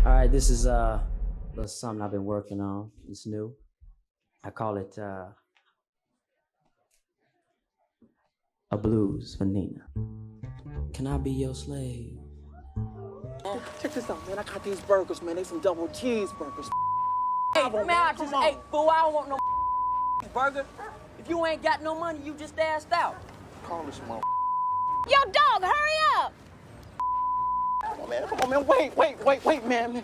All right, this is little something I've been working on. It's new. I call it a blues for Nina. Can I be your slave? Check this out, man. I got these burgers, man. They some double cheeseburgers. Hey, man, I just ate, fool. I don't want no burger. If you ain't got no money, you just asked out. Call this mother. Yo, dog, hurry up! Come on, man. Wait, man.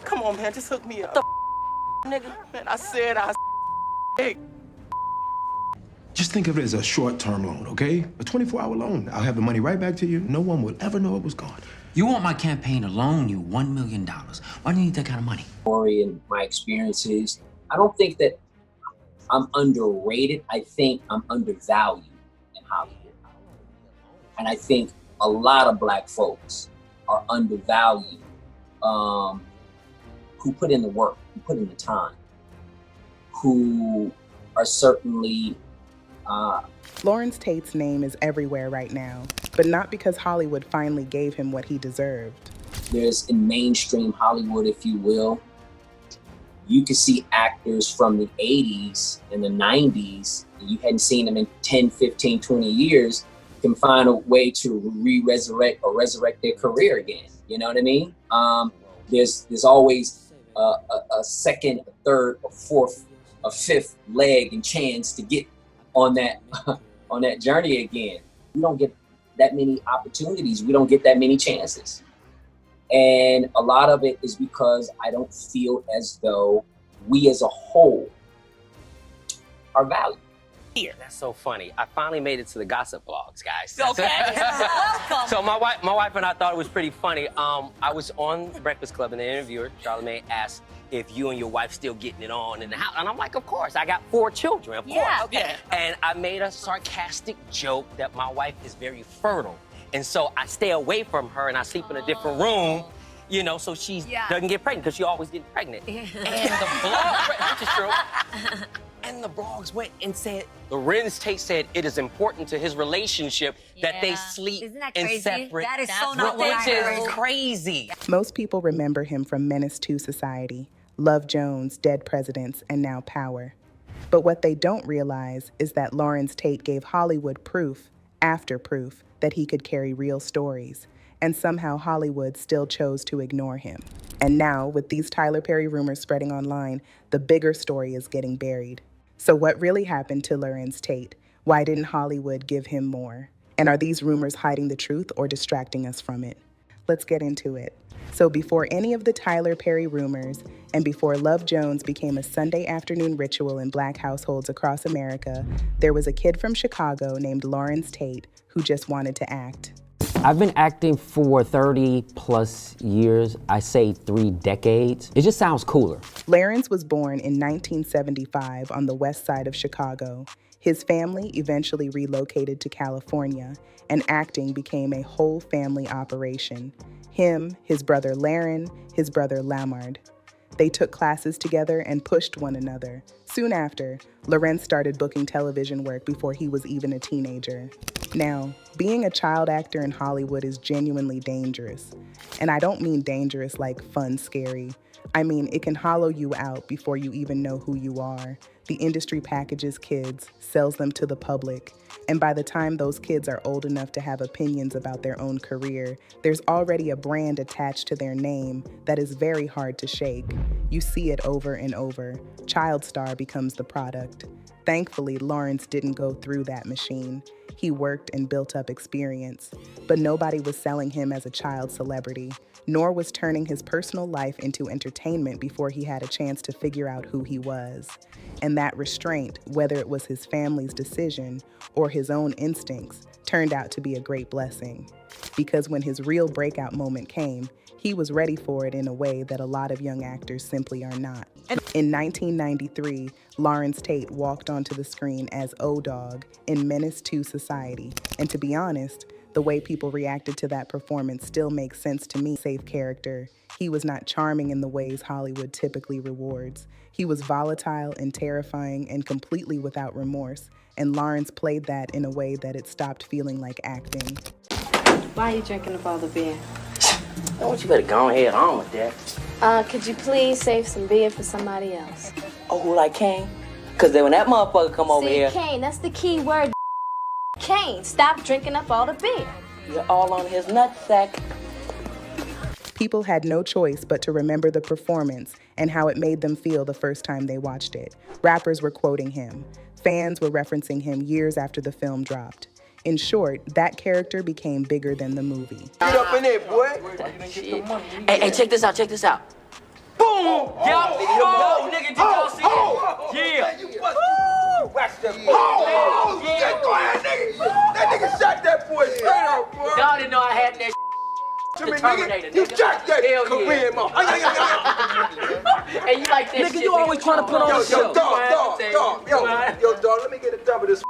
Come on, man. Just hook me up. Nigga. Man, I said Hey. Just think of it as a short-term loan, okay? A 24-hour loan. I'll have the money right back to you. No one will ever know it was gone. You want my campaign to loan you $1 million. Why do you need that kind of money? Story and my experiences. I don't think that I'm underrated. I think I'm undervalued in Hollywood. And I think a lot of Black folks are undervalued, who put in the work, who put in the time, who are certainly Larenz Tate's name is everywhere right now, but not because Hollywood finally gave him what he deserved. There's in mainstream Hollywood, if you will, you can see actors from the 80s and the 90s, and you hadn't seen them in 10, 15, 20 years, can find a way to resurrect or resurrect their career again. You know what I mean? There's always a second, a third, a fourth, a fifth leg and chance to get on that journey again. We don't get that many opportunities. We don't get that many chances. And a lot of it is because I don't feel as though we as a whole are valued. That's so funny. I finally made it to the gossip blogs, guys. Okay. Welcome. So my wife and I thought it was pretty funny. I was on the Breakfast Club and the interviewer, Charlamagne, asked if you and your wife still getting it on in the house. And I'm like, of course. I got 4 children, of course. Okay. And I made a sarcastic joke that my wife is very fertile. And so I stay away from her and I sleep in a different room, you know, so she doesn't get pregnant, because she always gets pregnant. And the blog, which is true. And the blogs went and said, Larenz Tate said it is important to his relationship that they sleep in separate. That is so not what I heard. Which is crazy. Most people remember him from Menace II Society, Love Jones, Dead Presidents, and now Power. But what they don't realize is that Larenz Tate gave Hollywood proof after proof that he could carry real stories, and somehow Hollywood still chose to ignore him. And now, with these Tyler Perry rumors spreading online, the bigger story is getting buried. So what really happened to Larenz Tate? Why didn't Hollywood give him more? And are these rumors hiding the truth or distracting us from it? Let's get into it. So before any of the Tyler Perry rumors, and before Love Jones became a Sunday afternoon ritual in Black households across America, there was a kid from Chicago named Larenz Tate who just wanted to act. I've been acting for 30 plus years. I say 3 decades. It just sounds cooler. Larenz was born in 1975 on the west side of Chicago. His family eventually relocated to California, and acting became a whole family operation. Him, his brother Laren, his brother Lamard. They took classes together and pushed one another. Soon after, Larenz started booking television work before he was even a teenager. Now, being a child actor in Hollywood is genuinely dangerous. And I don't mean dangerous like fun, scary. I mean, it can hollow you out before you even know who you are. The industry packages kids, sells them to the public, and by the time those kids are old enough to have opinions about their own career, there's already a brand attached to their name that is very hard to shake. You see it over and over. Child star becomes the product. Thankfully, Larenz didn't go through that machine. He worked and built up experience, but nobody was selling him as a child celebrity, nor was turning his personal life into entertainment before he had a chance to figure out who he was. And that restraint, whether it was his family's decision or his own instincts, turned out to be a great blessing. Because when his real breakout moment came, he was ready for it in a way that a lot of young actors simply are not. In 1993, Larenz Tate walked onto the screen as O-Dog in Menace II Society. And to be honest, the way people reacted to that performance still makes sense to me. Safe character. He was not charming in the ways Hollywood typically rewards. He was volatile and terrifying and completely without remorse. And Larenz played that in a way that it stopped feeling like acting. Why are you drinking up all the beer? Don't you better go ahead on with that. Could you please save some beer for somebody else? Oh, who like Kane? Cause then when that motherfucker come over here, Kane, that's the key word. Kane, stop drinking up all the beer. you're all on his nutsack. People had no choice but to remember the performance and how it made them feel the first time they watched it. Rappers were quoting him. Fans were referencing him years after the film dropped. In short, that character became bigger than the movie. Get up in there, boy. Hey, check this out, check this out. Boom! Yup! Oh, nigga, did y'all see it? Yeah! Woo! Watch that boy. Oh, yeah. Go ahead, nigga. That nigga shot that boy straight up, boy. Y'all didn't know I had that Nigga, you jacked that Korean motherfucker. Hey, you like that Nigga, shit, you always trying to put on a show. Yo, dog, let me get a dub of this.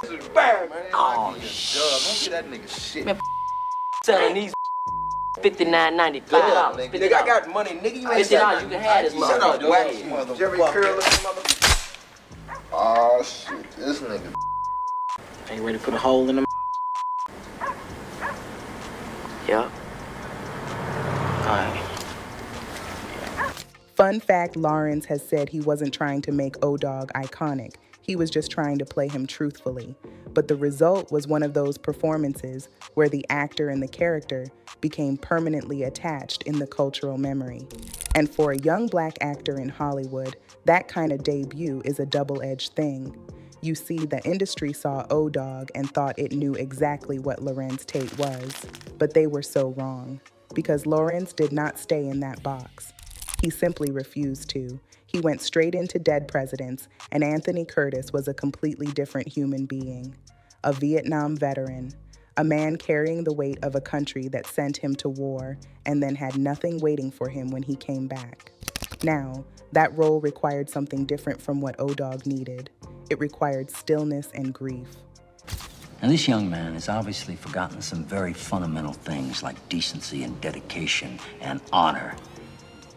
This is bad, man. Oh, Don't get that nigga shit. Man, selling these $59.95. Nigga, I got money, nigga. You ain't $50, you can have this Shut up, motherfucker. wax. Jerry Curl looking motherfucker. Oh, shit. This nigga. Ain't ready to put a hole in them. Yup. Alright. Fun fact, Larenz has said he wasn't trying to make O-Dog iconic. He was just trying to play him truthfully. But the result was one of those performances where the actor and the character became permanently attached in the cultural memory. And for a young black actor in Hollywood, that kind of debut is a double-edged thing. You see, the industry saw O-Dog and thought it knew exactly what Larenz Tate was, but they were so wrong, because Larenz did not stay in that box. He simply refused to. He went straight into Dead Presidents, and Anthony Curtis was a completely different human being. A Vietnam veteran, a man carrying the weight of a country that sent him to war and then had nothing waiting for him when he came back. Now, that role required something different from what O-Dog needed. It required stillness and grief. And this young man has obviously forgotten some very fundamental things like decency and dedication and honor.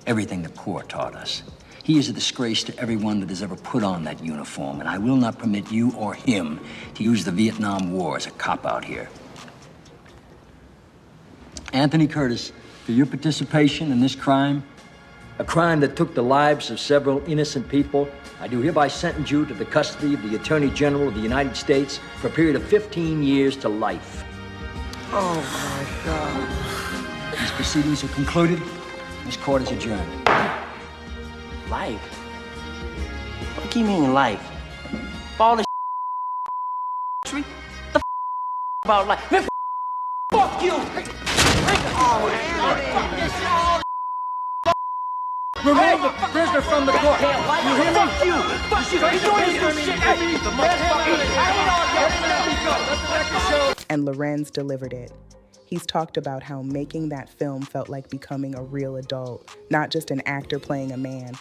Everything the Corps taught us. He is a disgrace to everyone that has ever put on that uniform, and I will not permit you or him to use the Vietnam War as a cop-out here. Anthony Curtis, for your participation in this crime, a crime that took the lives of several innocent people, I do hereby sentence you to the custody of the Attorney General of the United States for a period of 15 years to life. Oh, my God. These proceedings are concluded. This court is adjourned. Life? What do you mean life? All this tree? The about life? Man, fuck you! Remove the prisoner from the court. You hear me? Fuck you! Fuck you! You doing this shit to me! And Larenz delivered it. He's talked about how making that film felt like becoming a real adult, not just an actor playing a man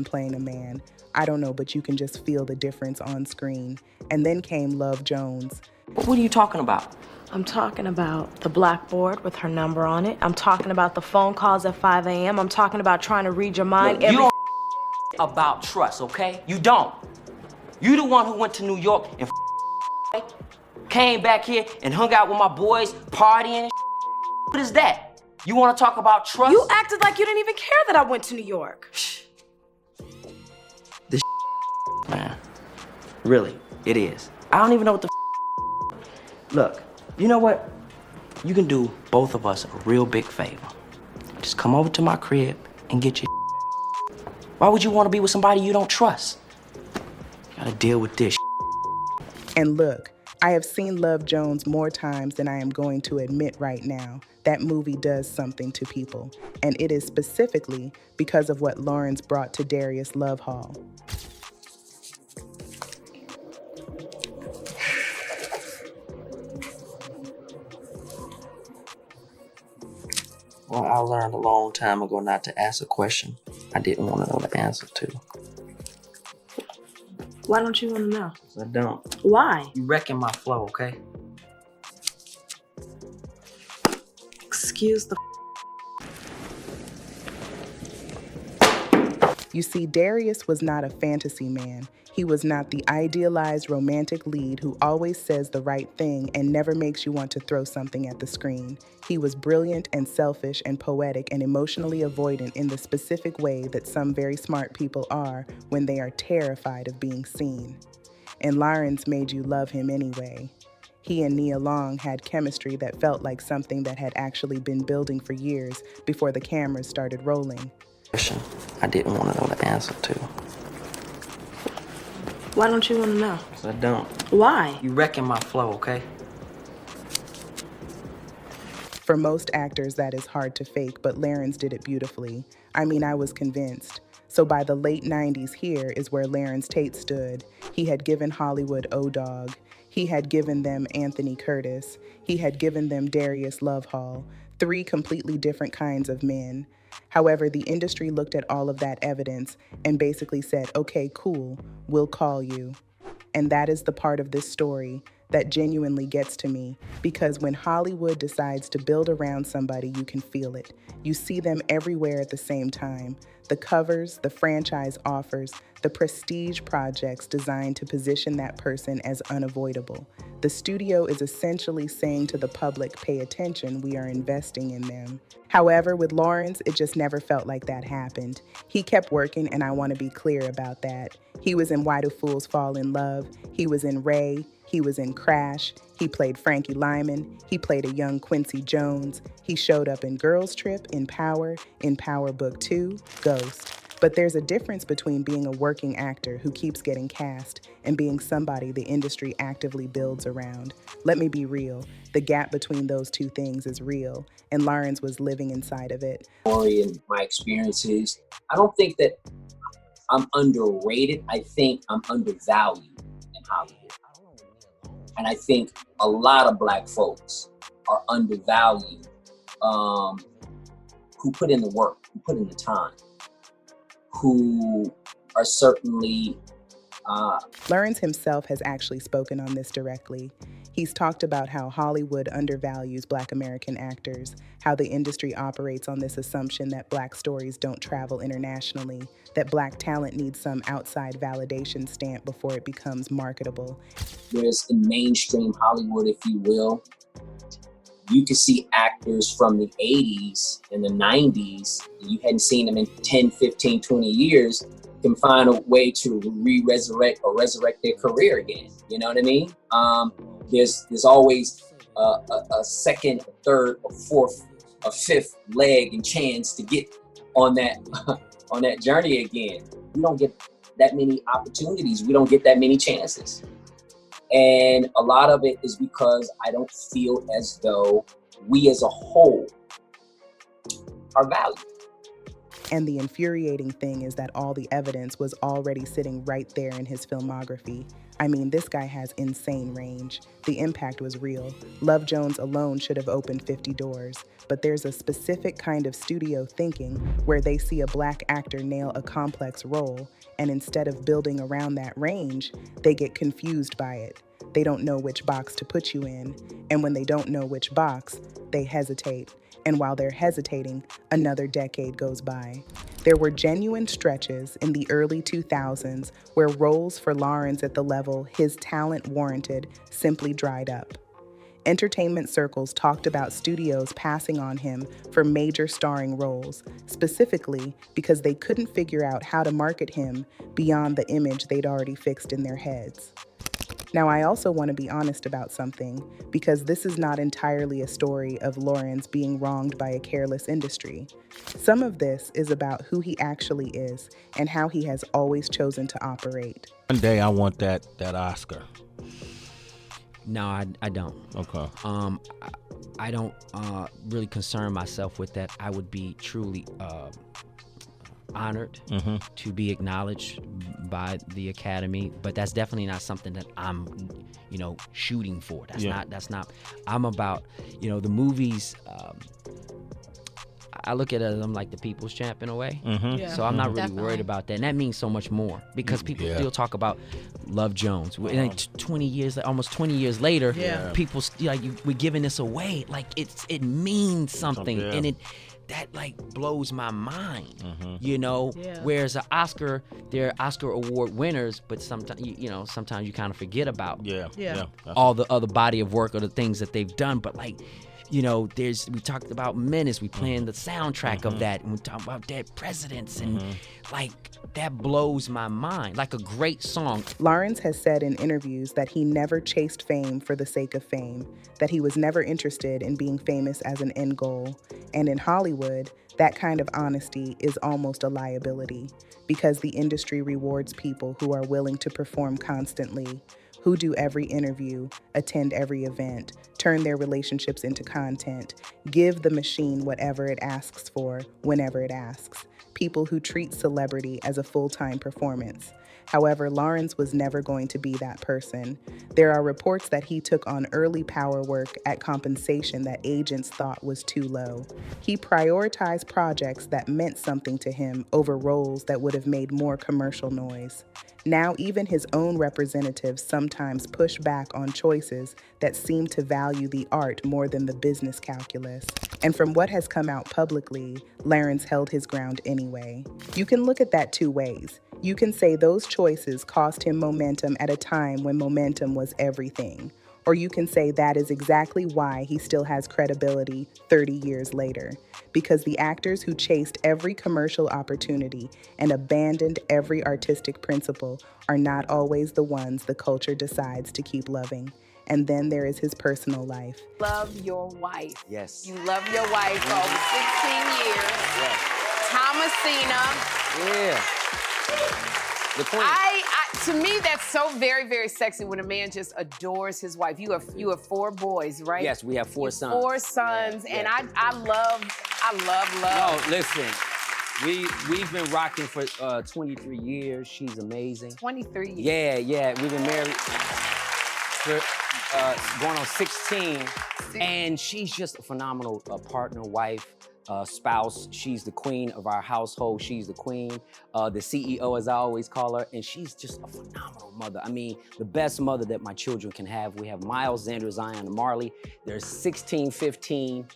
playing a man. I don't know, but you can just feel the difference on screen. And then came Love Jones. What are you talking about? I'm talking about the blackboard with her number on it. I'm talking about the phone calls at 5 a.m. I'm talking about trying to read your mind. Look, you don't about trust, okay? You don't. You the one who went to New York and came back here and hung out with my boys, partying and What is that? You want to talk about trust? You acted like you didn't even care that I went to New York. This man, really, it is. I don't even know what the Look, you know what? You can do both of us a real big favor. Just come over to my crib and get your Why would you want to be with somebody you don't trust? You gotta deal with this And look, I have seen Love Jones more times than I am going to admit right now. That movie does something to people, and it is specifically because of what Larenz brought to Darius Love Hall. Well, I learned a long time ago not to ask a question I didn't want to know the answer to. Why don't you want to know? I don't. Why? You wrecking my flow, okay? Excuse the You see, Darius was not a fantasy man. He was not the idealized romantic lead who always says the right thing and never makes you want to throw something at the screen. He was brilliant and selfish and poetic and emotionally avoidant in the specific way that some very smart people are when they are terrified of being seen. And Larenz made you love him anyway. He and Nia Long had chemistry that felt like something that had actually been building for years before the cameras started rolling. I didn't want to know the answer to. Why don't you want to know? Because I don't. Why? You wrecking my flow, okay? For most actors, that is hard to fake, but Larenz did it beautifully. I mean, I was convinced. So by the late 90s, here is where Larenz Tate stood. He had given Hollywood O-Dog. He had given them Anthony Curtis. He had given them Darius Lovehall. 3 completely different kinds of men. However, the industry looked at all of that evidence and basically said, okay, cool, we'll call you. And that is the part of this story that genuinely gets to me, because when Hollywood decides to build around somebody, you can feel it. You see them everywhere at the same time. The covers, the franchise offers, the prestige projects designed to position that person as unavoidable. The studio is essentially saying to the public, pay attention, we are investing in them. However, with Larenz, it just never felt like that happened. He kept working, and I want to be clear about that. He was in Why Do Fools Fall in Love? He was in Ray. He was in Crash. He played Frankie Lyman. He played a young Quincy Jones. He showed up in Girls Trip, in Power Book 2, Ghost. But there's a difference between being a working actor who keeps getting cast and being somebody the industry actively builds around. Let me be real. The gap between those two things is real, and Larenz was living inside of it. And my experiences, I don't think that I'm underrated. I think I'm undervalued in Hollywood. And I think a lot of Black folks are undervalued, who put in the work, who put in the time, who are certainly... Larenz himself has actually spoken on this directly. He's talked about how Hollywood undervalues Black American actors, how the industry operates on this assumption that Black stories don't travel internationally, that Black talent needs some outside validation stamp before it becomes marketable. There's in mainstream Hollywood, if you will, you can see actors from the 80s and the 90s, and you hadn't seen them in 10, 15, 20 years, can find a way to resurrect their career again. You know what I mean? There's always a second, a third, a fourth, a fifth leg and chance to get on that on that journey again. We don't get that many opportunities. We don't get that many chances. And a lot of it is because I don't feel as though we as a whole are valued. And the infuriating thing is that all the evidence was already sitting right there in his filmography. I mean, this guy has insane range. The impact was real. Love Jones alone should have opened 50 doors. But there's a specific kind of studio thinking where they see a Black actor nail a complex role, and instead of building around that range, they get confused by it. They don't know which box to put you in. And when they don't know which box, they hesitate. And while they're hesitating, another decade goes by. There were genuine stretches in the early 2000s where roles for Larenz at the level his talent warranted simply dried up. Entertainment circles talked about studios passing on him for major starring roles, specifically because they couldn't figure out how to market him beyond the image they'd already fixed in their heads. Now, I also want to be honest about something, because this is not entirely a story of Larenz being wronged by a careless industry. Some of this is about who he actually is and how he has always chosen to operate. One day I want that Oscar. No, I don't. Okay. I don't really concern myself with that. I would be truly honored to be acknowledged by the Academy, but that's definitely not something that I'm, shooting for. That's not. I'm about, the movies. I look at it as I'm like the people's champ in a way. So I'm not really worried about that. And that means so much more because people still talk about Love Jones. Like 20 years, almost 20 years later, people we're giving this away. Like it means something. And that like blows my mind, you know. Whereas they're Oscar award winners, but sometimes sometimes you kind of forget about all the other body of work or the things that they've done. But like, we talked about Menace, we playing the soundtrack of that, and we talk about dead presidents, and like that blows my mind. Like a great song. Larenz has said in interviews that he never chased fame for the sake of fame, that he was never interested in being famous as an end goal. And in Hollywood, that kind of honesty is almost a liability, because the industry rewards people who are willing to perform constantly, who do every interview, attend every event, turn their relationships into content, give the machine whatever it asks for, whenever it asks. People who treat celebrity as a full-time performance. However, Larenz was never going to be that person. There are reports that he took on early power work at compensation that agents thought was too low. He prioritized projects that meant something to him over roles that would have made more commercial noise. Now, even his own representatives sometimes push back on choices that seem to value the art more than the business calculus. And from what has come out publicly, Larenz held his ground anyway. You can look at that two ways. You can say those choices cost him momentum at a time when momentum was everything. Or you can say that is exactly why he still has credibility 30 years later. Because the actors who chased every commercial opportunity and abandoned every artistic principle are not always the ones the culture decides to keep loving. And then there is his personal life. Love your wife. Yes. You love your wife for over 16 years. Yes. Thomasina. Yeah. The queen. To me, that's so very, very sexy when a man just adores his wife. You have 4 boys, right? Yes, we have 4 sons. 4 sons, and I love. No, listen, we've been rocking for 23 years. She's amazing. 23 years. Yeah, we've been married for going on 16, and she's just a phenomenal partner, wife. Spouse. She's the queen of our household. She's the queen, the CEO, as I always call her, and she's just a phenomenal mother. I mean, the best mother that my children can have. We have Miles, Xander, Zion, and Marley. There's 16, 15,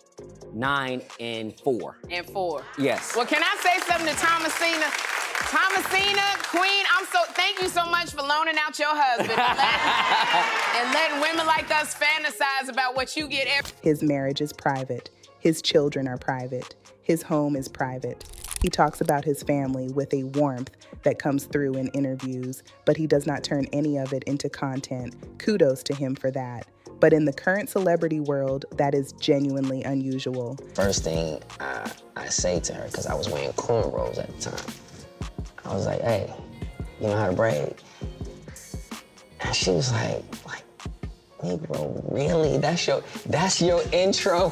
9, and 4. And 4. Yes. Well, can I say something to Thomasina? Thomasina, queen, thank you so much for loaning out your husband and letting women like us fantasize about what you get every. His marriage is private. His children are private. His home is private. He talks about his family with a warmth that comes through in interviews, but he does not turn any of it into content. Kudos to him for that. But in the current celebrity world, that is genuinely unusual. First thing I say to her, because I was wearing cornrows at the time, I was like, hey, you know how to braid? And she was like, Negro, really? That's your intro?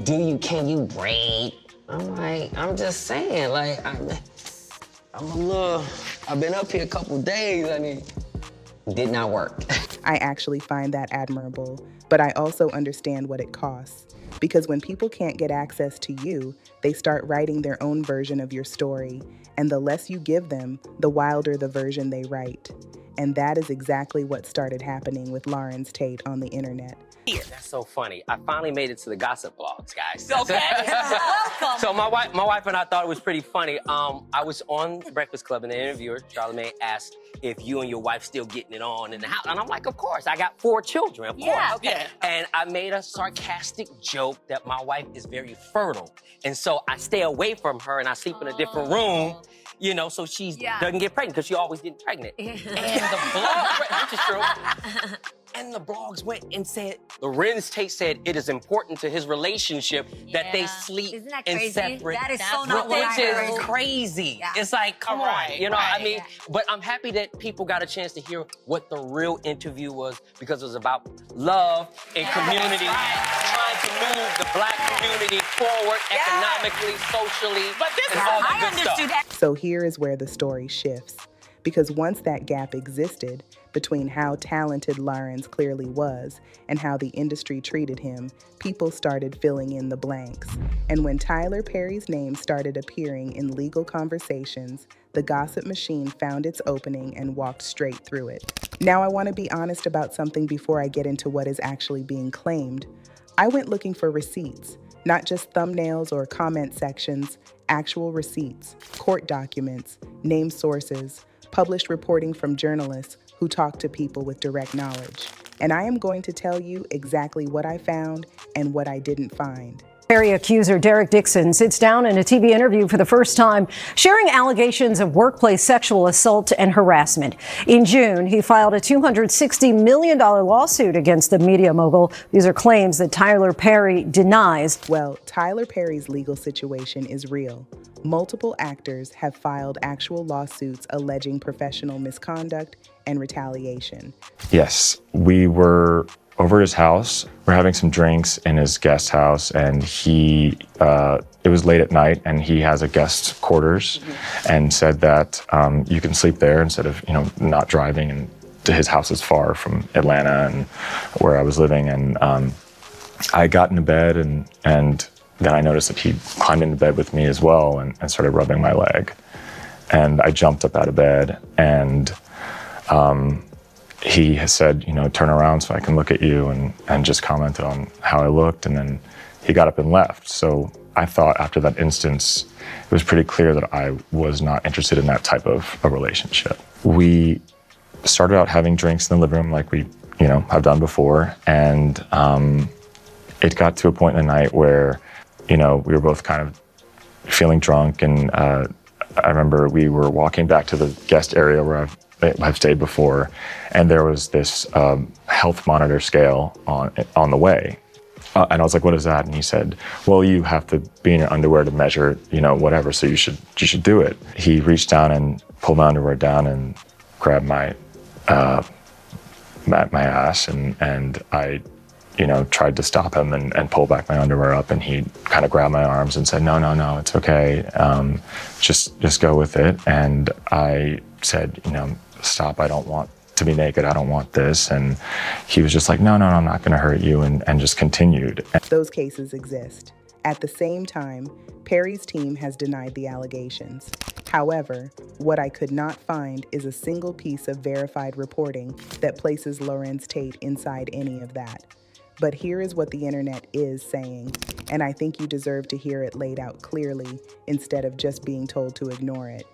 Can you braid? I'm like, I'm just saying, like, I've been up here a couple days, did not work. I actually find that admirable, but I also understand what it costs. Because when people can't get access to you, they start writing their own version of your story, and the less you give them, the wilder the version they write. And that is exactly what started happening with Larenz Tate on the internet. That's so funny. I finally made it to the gossip blogs, guys. Okay. Welcome. So my wife and I thought it was pretty funny. I was on The Breakfast Club, and the interviewer, Charlamagne, asked if you and your wife still getting it on in the house. And I'm like, of course. I got 4 children, of course. Okay. And I made a sarcastic joke that my wife is very fertile. And so I stay away from her, and I sleep in a different room. So she doesn't get pregnant, because she always gets pregnant. And the blog, which is true. And the blogs went and said, Larenz Tate said it is important to his relationship that they sleep in separate. That is so not what I heard. Which is crazy. Yeah. It's like, come on, But I'm happy that people got a chance to hear what the real interview was, because it was about love and community, trying to move the Black community forward economically, socially, and all the good stuff. So here is where the story shifts. Because once that gap existed between how talented Larenz clearly was and how the industry treated him, people started filling in the blanks. And when Tyler Perry's name started appearing in legal conversations, the gossip machine found its opening and walked straight through it. Now I want to be honest about something before I get into what is actually being claimed. I went looking for receipts, Not just thumbnails or comment sections, actual receipts, court documents, named sources, published reporting from journalists who talk to people with direct knowledge. And I am going to tell you exactly what I found and what I didn't find. Perry accuser Derek Dixon sits down in a TV interview for the first time, sharing allegations of workplace sexual assault and harassment. In June, he filed a $260 million lawsuit against the media mogul. These are claims that Tyler Perry denies. Well, Tyler Perry's legal situation is real. Multiple actors have filed actual lawsuits alleging professional misconduct and retaliation. Yes, we were over at his house. We're having some drinks in his guest house, and it was late at night, and he has a guest quarters, and said that you can sleep there instead of, not driving. And his house is far from Atlanta and where I was living. And I got into bed, and then I noticed that he climbed into bed with me as well and started rubbing my leg. And I jumped up out of bed, and he has said, turn around so I can look at you, and just commented on how I looked, and then he got up and left. So I thought after that instance, it was pretty clear that I was not interested in that type of a relationship. We started out having drinks in the living room like we, have done before, and it got to a point in the night where, we were both kind of feeling drunk, and I remember we were walking back to the guest area where I've stayed before, and there was this health monitor scale on the way. And I was like, what is that? And he said, well, you have to be in your underwear to measure, whatever, so you should do it. He reached down and pulled my underwear down and grabbed my ass, and I, tried to stop him and pull back my underwear up, and he kind of grabbed my arms and said, no, it's okay. Just go with it. And I said, stop, I don't want to be naked, I don't want this. And he was just like, no, I'm not gonna hurt you, and just continued. Those cases exist. At the same time, Perry's team has denied the allegations. However, what I could not find is a single piece of verified reporting that places Larenz Tate inside any of that. But here is what the internet is saying, and I think you deserve to hear it laid out clearly instead of just being told to ignore it.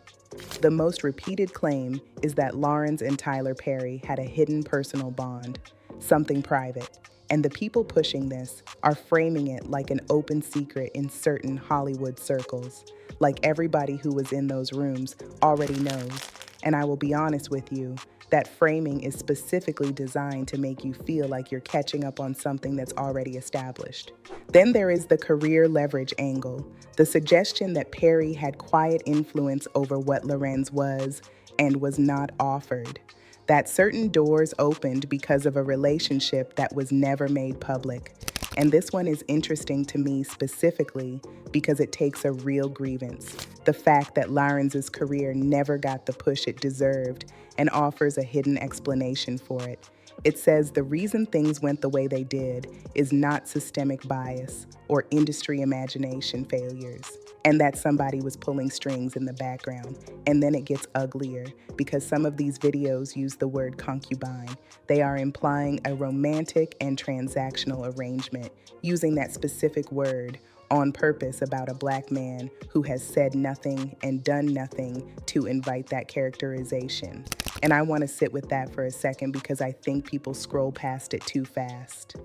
The most repeated claim is that Larenz and Tyler Perry had a hidden personal bond, something private, and the people pushing this are framing it like an open secret in certain Hollywood circles, like everybody who was in those rooms already knows. And I will be honest with you, that framing is specifically designed to make you feel like you're catching up on something that's already established. Then there is the career leverage angle, the suggestion that Perry had quiet influence over what Larenz was and was not offered, that certain doors opened because of a relationship that was never made public. And this one is interesting to me specifically because it takes a real grievance, the fact that Larenz's career never got the push it deserved, and offers a hidden explanation for it. It says the reason things went the way they did is not systemic bias or industry imagination failures, and that somebody was pulling strings in the background. And then it gets uglier because some of these videos use the word concubine. They are implying a romantic and transactional arrangement using that specific word on purpose about a Black man who has said nothing and done nothing to invite that characterization. And I want to sit with that for a second because I think people scroll past it too fast.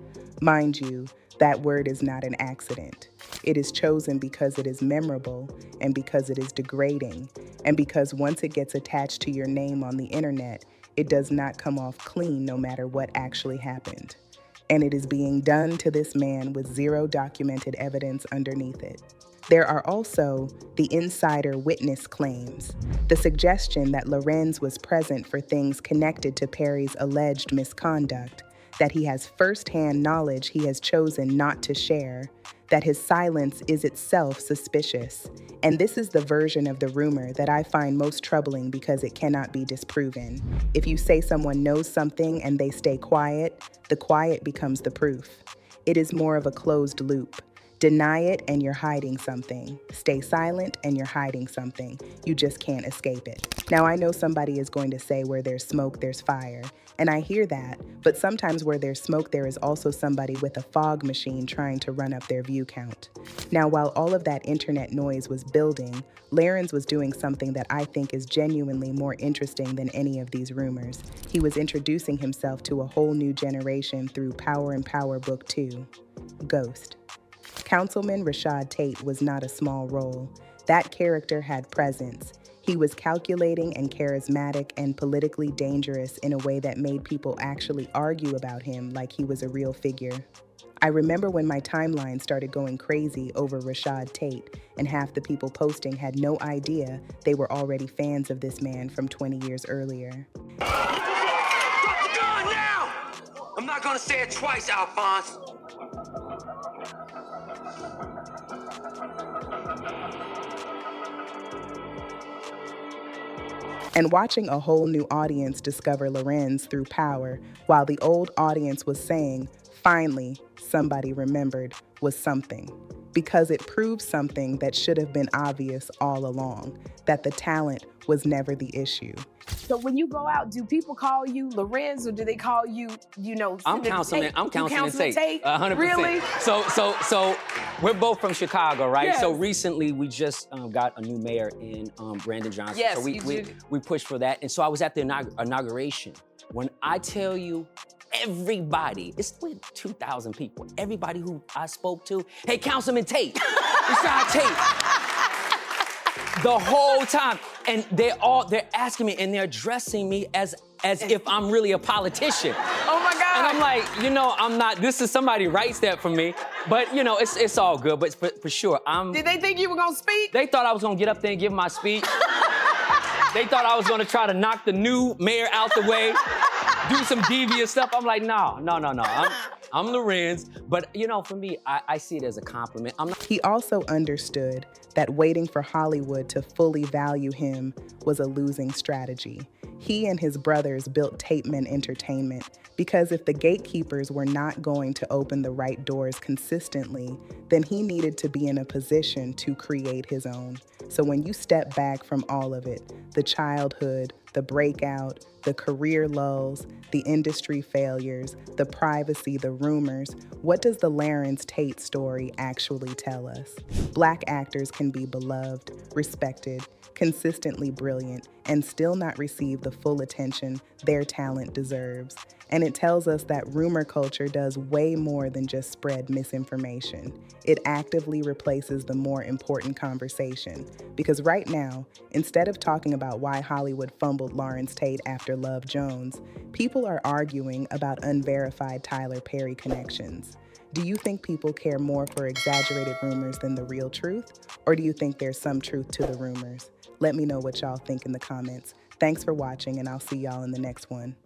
Mind you, that word is not an accident. It is chosen because it is memorable and because it is degrading, and because once it gets attached to your name on the internet, it does not come off clean no matter what actually happened. And it is being done to this man with zero documented evidence underneath it. There are also the insider witness claims, the suggestion that Larenz was present for things connected to Perry's alleged misconduct, that he has firsthand knowledge he has chosen not to share, that his silence is itself suspicious. And this is the version of the rumor that I find most troubling because it cannot be disproven. If you say someone knows something and they stay quiet, the quiet becomes the proof. It is more of a closed loop. Deny it and you're hiding something. Stay silent and you're hiding something. You just can't escape it. Now, I know somebody is going to say where there's smoke, there's fire. And I hear that, but sometimes where there's smoke, there is also somebody with a fog machine trying to run up their view count. Now, while all of that internet noise was building, Larenz was doing something that I think is genuinely more interesting than any of these rumors. He was introducing himself to a whole new generation through Power and Power Book 2, Ghost. Councilman Larenz Tate was not a small role. That character had presence. He was calculating and charismatic and politically dangerous in a way that made people actually argue about him like he was a real figure. I remember when my timeline started going crazy over Larenz Tate, and half the people posting had no idea they were already fans of this man from 20 years earlier. Drop the gun now! I'm not gonna say it twice, Alphonse. And watching a whole new audience discover Larenz through Power, while the old audience was saying, finally, somebody remembered, was something. Because it proves something that should have been obvious all along, that the talent was never the issue. So when you go out, do people call you Larenz or do they call you, I'm Councilman Tate. 100%. Really? So we're both from Chicago, right? Yes. So recently we just got a new mayor in Brandon Johnson. Yes, so we pushed for that. And so I was at the inauguration. When I tell you, everybody, it's with 2,000 people, everybody who I spoke to, hey, Councilman Tate, Larenz Tate. The whole time. And they're asking me and they're addressing me as if I'm really a politician. Oh my God. And I'm like, I'm not, this is somebody writes that for me. But it's all good, but for sure, Did they think you were gonna speak? They thought I was gonna get up there and give my speech. They thought I was gonna try to knock the new mayor out the way, do some devious stuff. I'm like, no. I'm Larenz, but for me, I see it as a compliment. He also understood that waiting for Hollywood to fully value him was a losing strategy. He and his brothers built Tateman Entertainment because if the gatekeepers were not going to open the right doors consistently, then he needed to be in a position to create his own. So when you step back from all of it, the childhood, the breakout, the career lulls, the industry failures, the privacy, the rumors, what does the Larenz Tate story actually tell us? Black actors can be beloved, respected, consistently brilliant, and still not receive the full attention their talent deserves. And it tells us that rumor culture does way more than just spread misinformation. It actively replaces the more important conversation. Because right now, instead of talking about why Hollywood fumbled Larenz Tate after Love Jones, people are arguing about unverified Tyler Perry connections. Do you think people care more for exaggerated rumors than the real truth? Or do you think there's some truth to the rumors? Let me know what y'all think in the comments. Thanks for watching, and I'll see y'all in the next one.